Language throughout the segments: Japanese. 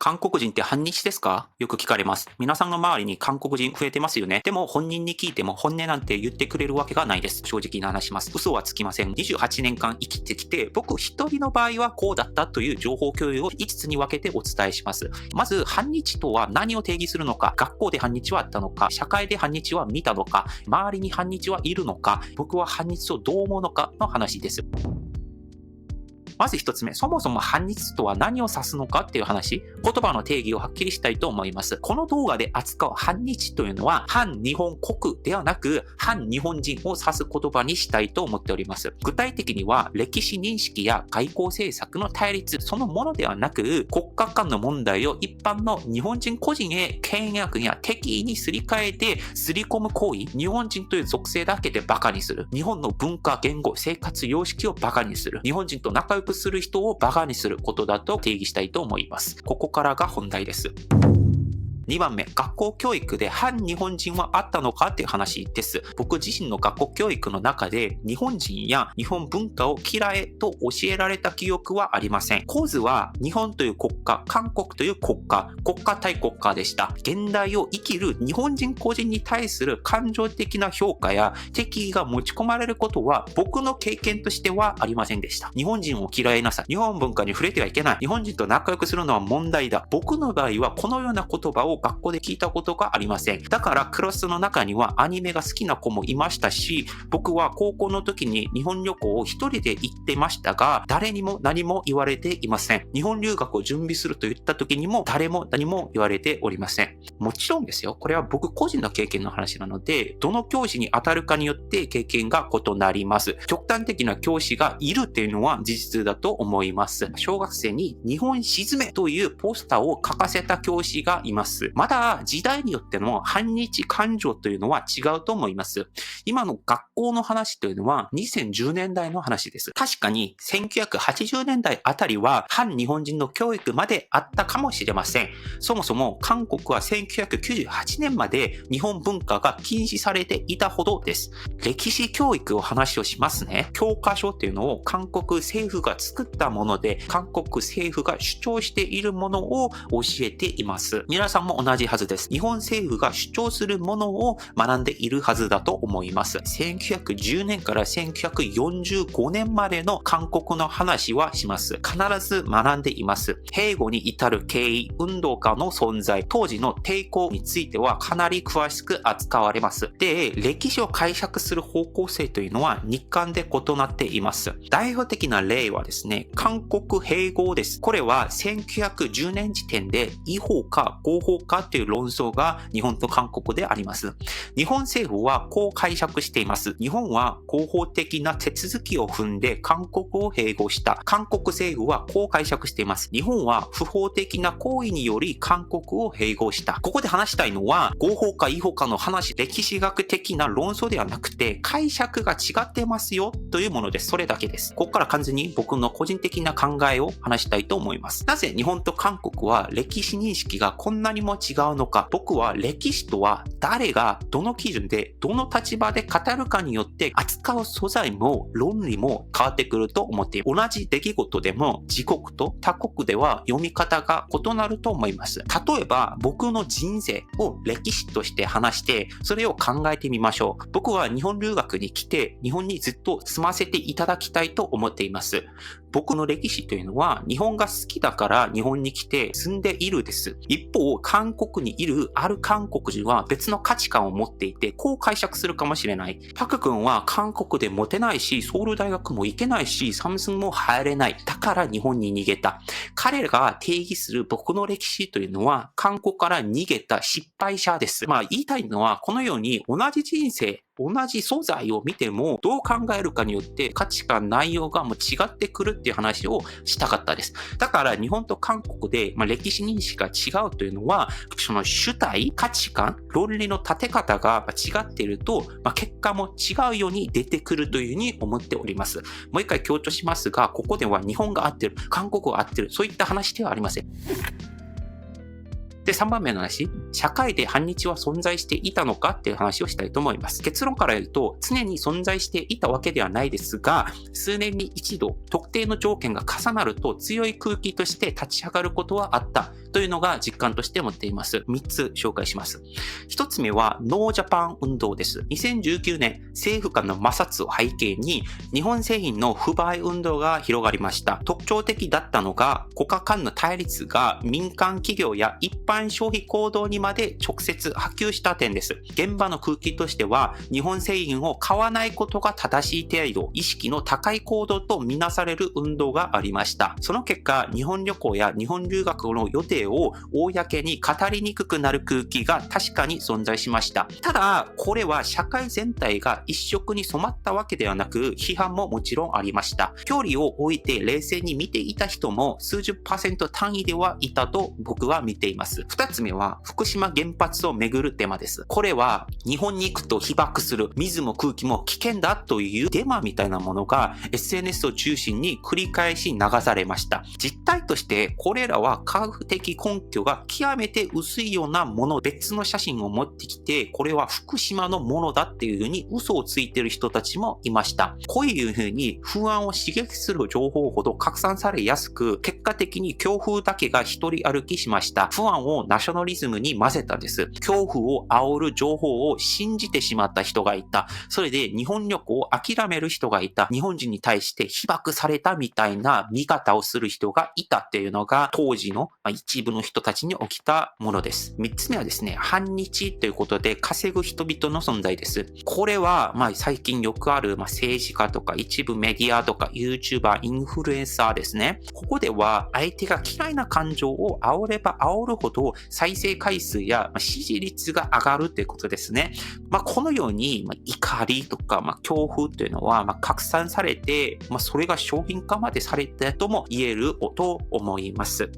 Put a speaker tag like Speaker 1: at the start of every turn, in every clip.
Speaker 1: 韓国人って反日ですか？よく聞かれます。皆さんの周りに韓国人増えてますよね。でも本人に聞いても本音なんて言ってくれるわけがないです。正直な話します。嘘はつきません。28年間生きてきて、僕一人の場合はこうだったという情報共有を5つに分けてお伝えします。まず、反日とは何を定義するのか、学校で反日はあったのか、社会で反日は見たのか、周りに反日はいるのか、僕は反日をどう思うのかの話です。まず一つ目、そもそも反日とは何を指すのかっていう話、言葉の定義をはっきりしたいと思います。この動画で扱う反日というのは、反日本国ではなく、反日本人を指す言葉にしたいと思っております。具体的には、歴史認識や外交政策の対立、そのものではなく、国家間の問題を一般の日本人個人へ権益や敵意にすり替えて、すり込む行為、日本人という属性だけでバカにする。日本の文化、言語、生活様式をバカにする。日本人と仲良くする人をバカにすることだと定義したいと思います。ここからが本題です。2番目、学校教育で反日本人はあったのかっていう話です。僕自身の学校教育の中で日本人や日本文化を嫌えと教えられた記憶はありません。構図は日本という国家、韓国という国家対国家でした。現代を生きる日本人個人に対する感情的な評価や敵意が持ち込まれることは僕の経験としてはありませんでした。日本人を嫌いなさい。日本文化に触れてはいけない。日本人と仲良くするのは問題だ。僕の場合はこのような言葉を学校で聞いたことがありません。だからクラスの中にはアニメが好きな子もいましたし、僕は高校の時に日本旅行を一人で行ってましたが、誰にも何も言われていません。日本留学を準備すると言った時にも誰も何も言われておりません。もちろんですよ。これは僕個人の経験の話なので、どの教師に当たるかによって経験が異なります。極端的な教師がいるっていうのは事実だと思います。小学生に日本沈めというポスターを書かせた教師がいます。まだ時代によっての反日感情というのは違うと思います。今の学校の話というのは2010年代の話です。確かに1980年代あたりは反日本人の教育まであったかもしれません。そもそも韓国は1998年まで日本文化が禁止されていたほどです。歴史教育を話をしますね。教科書というのを韓国政府が作ったもので、韓国政府が主張しているものを教えています。皆さんも同じはずです。日本政府が主張するものを学んでいるはずだと思います。1910年から1945年までの韓国の話はします。必ず学んでいます。併合に至る経緯、運動家の存在、当時の抵抗についてはかなり詳しく扱われます。で、歴史を解釈する方向性というのは日韓で異なっています。代表的な例はですね、韓国併合です。これは1910年時点で違法か合法かという論争が日本と韓国であります。日本政府はこう解釈しています。日本は合法的な手続きを踏んで韓国を併合した。韓国政府はこう解釈しています。日本は不法的な行為により韓国を併合した。ここで話したいのは合法か違法かの話、歴史学的な論争ではなくて解釈が違ってますよというものです。それだけです。ここから完全に僕の個人的な考えを話したいと思います。なぜ日本と韓国は歴史認識がこんなにも違うのか。僕は歴史とは誰がどの基準でどの立場で語るかによって扱う素材も論理も変わってくると思っています。同じ出来事でも自国と他国では読み方が異なると思います。例えば僕の人生を歴史として話してそれを考えてみましょう。僕は日本留学に来て日本にずっと住ませていただきたいと思っています。僕の歴史というのは日本が好きだから日本に来て住んでいるです。一方、韓国にいるある韓国人は別の価値観を持っていてこう解釈するかもしれない。パク君は韓国でモテないし、ソウル大学も行けないし、サムスンも入れない。だから日本に逃げた。彼らが定義する僕の歴史というのは韓国から逃げた失敗者です。言いたいのはこのように同じ人生、同じ素材を見てもどう考えるかによって価値観、内容がもう違ってくるっていう話をしたかったです。だから日本と韓国で歴史認識が違うというのはその主体、価値観、論理の立て方が違っていると結果も違うように出てくるというふうに思っております。もう一回強調しますが、ここでは日本が合ってる、韓国が合ってる、そういった話ではありません。で、3番目の話、社会で反日は存在していたのかっていう話をしたいと思います。結論から言うと、常に存在していたわけではないですが、数年に一度、特定の条件が重なると強い空気として立ち上がることはあったというのが実感として持っています。3つ紹介します。1つ目は、ノージャパン運動です。2019年、政府間の摩擦を背景に、日本製品の不買運動が広がりました。特徴的だったのが、国家間の対立が民間企業や一般消費行動にまで直接波及した点です。現場の空気としては、日本製品を買わないことが正しい程度、意識の高い行動とみなされる運動がありました。その結果、日本旅行や日本留学の予定を公に語りにくくなる空気が確かに存在しました。ただ、これは社会全体が一色に染まったわけではなく、批判ももちろんありました。距離を置いて冷静に見ていた人も数十%単位ではいたと僕は見ています。2つ目は、福島原発をめぐるデマです。これは、日本に行くと被爆する、水も空気も危険だというデマみたいなものが SNS を中心に繰り返し流されました。実態として、これらは科学的根拠が極めて薄いようなもの、別の写真を持ってきて、これは福島のものだっていうふうに嘘をついている人たちもいました。こういうふうに不安を刺激する情報ほど拡散されやすく、結果的に強風だけが一人歩きしました。不安をナショナリズムに混ぜたんです。恐怖を煽る情報を信じてしまった人がいた。それで日本旅行を諦める人がいた。日本人に対して被爆されたみたいな見方をする人がいたっていうのが当時の一部の人たちに起きたものです。3つ目はですね、反日ということで稼ぐ人々の存在です。これは最近よくある政治家とか一部メディアとか YouTuber、インフルエンサーですね。ここでは相手が嫌いな感情を煽れば煽るほど再生回数や支持率が上がるということですね。このように怒りとか恐怖というのは拡散されて、それが商品化までされたとも言えると思います。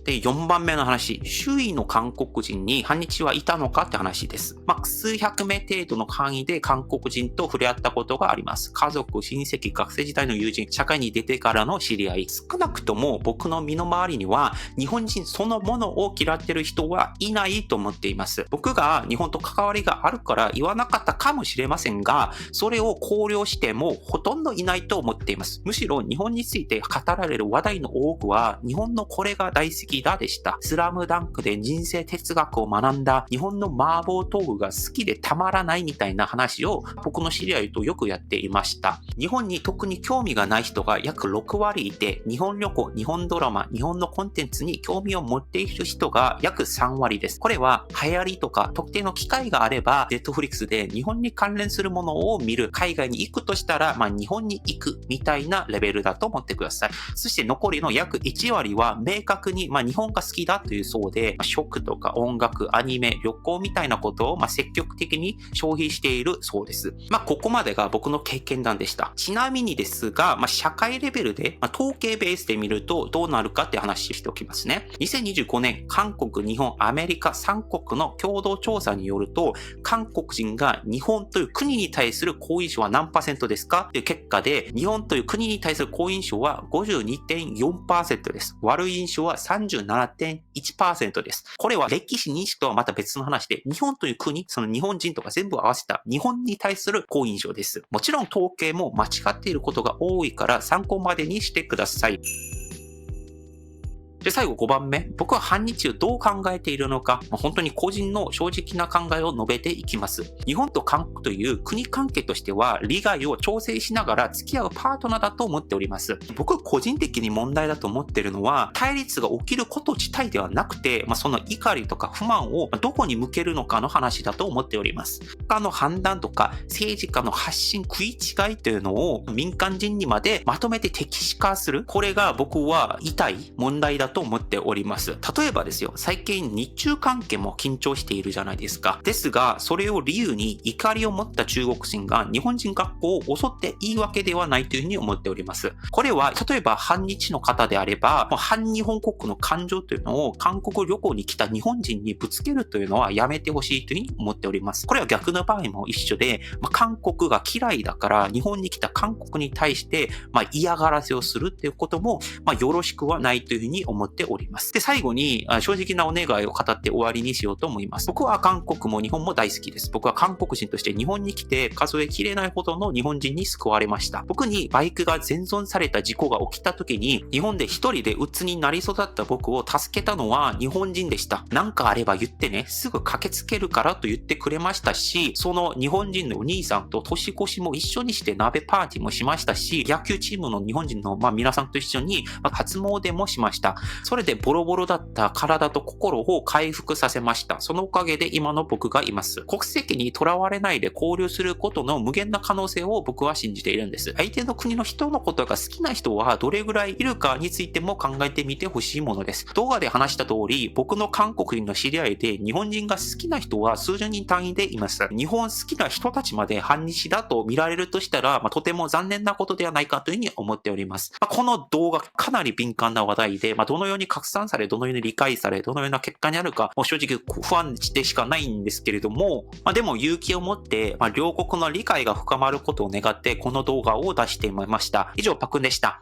Speaker 1: で、4番目の話、周囲の韓国人に反日はいたのかって話です。数百名程度の範囲で韓国人と触れ合ったことがあります。家族、親戚、学生時代の友人、社会に出てからの知り合い。少なくとも僕の身の回りには、日本人そのものを嫌ってる人はいないと思っています。僕が日本と関わりがあるから言わなかったかもしれませんが、それを考慮してもほとんどいないと思っています。むしろ日本について語られる話題の多くは、日本のこれが大好きだでした。スラムダンクで人生哲学を学んだ、日本の麻婆豆腐が好きでたまらないみたいな話を僕の知り合いとよくやっていました。日本に特に興味がない人が約6割いて、日本旅行、日本ドラマ、日本のコンテンツに興味を持っている人が約3割です。これは流行りとか特定の機会があれば、Netflix で日本に関連するものを見る、海外に行くとしたら、日本に行くみたいなレベルだと思ってください。そして残りの約1割は明確に日本が好きだというそうで、食とか音楽、アニメ、旅行みたいなことを積極的に消費しているそうです。ここまでが僕の経験談でした。ちなみにですが、社会レベルで、統計ベースで見るとどうなるかって話しておきますね。2025年、韓国、日本、アメリカ3国の共同調査によると、韓国人が日本という国に対する好印象は何%ですかという結果で、日本という国に対する好印象は 52.4% です。悪い印象は 37.1% です。これは歴史認識とはまた別の話で、日本という国、その日本人とか全部合わせた日本に対する好印象です。もちろん統計も間違っていることが多いから参考までにしてください。で、最後5番目。僕は反日をどう考えているのか、本当に個人の正直な考えを述べていきます。日本と韓国という国関係としては、利害を調整しながら付き合うパートナーだと思っております。僕個人的に問題だと思っているのは、対立が起きること自体ではなくて、その怒りとか不満をどこに向けるのかの話だと思っております。他の判断とか政治家の発信食い違いというのを民間人にまでまとめて敵視化する。これが僕は痛い問題だと思っております。例えばですよ、最近日中関係も緊張しているじゃないですか。ですが、それを理由に怒りを持った中国人が日本人学校を襲っていいわけではないというふうに思っております。これは、例えば反日の方であれば、反日本国の感情というのを韓国旅行に来た日本人にぶつけるというのはやめてほしいというふうに思っております。これは逆の場合も一緒で、韓国が嫌いだから日本に来た韓国に対して、嫌がらせをするということも、よろしくはないというふうに思思っております。で、最後に正直なお願いを語って終わりにしようと思います。僕は韓国も日本も大好きです。僕は韓国人として日本に来て数えきれないほどの日本人に救われました。僕にバイクが全損された事故が起きた時に、日本で一人で鬱になり育った僕を助けたのは日本人でした。なんかあれば言ってね、すぐ駆けつけるからと言ってくれましたし、その日本人のお兄さんと年越しも一緒にして鍋パーティーもしましたし、野球チームの日本人の皆さんと一緒に初詣もしました。それでボロボロだった体と心を回復させました。そのおかげで今の僕がいます。国籍にとらわれないで交流することの無限な可能性を僕は信じているんです。相手の国の人のことが好きな人はどれぐらいいるかについても考えてみてほしいものです。動画で話した通り、僕の韓国人の知り合いで日本人が好きな人は数十人単位でいます。日本好きな人たちまで反日だと見られるとしたら、とても残念なことではないかというふうに思っております。この動画かなり敏感な話題で、どのように拡散され、どのように理解され、どのような結果になるか、もう正直不安でしかないんですけれども、でも勇気を持って、両国の理解が深まることを願って、この動画を出してみました。以上、パクンでした。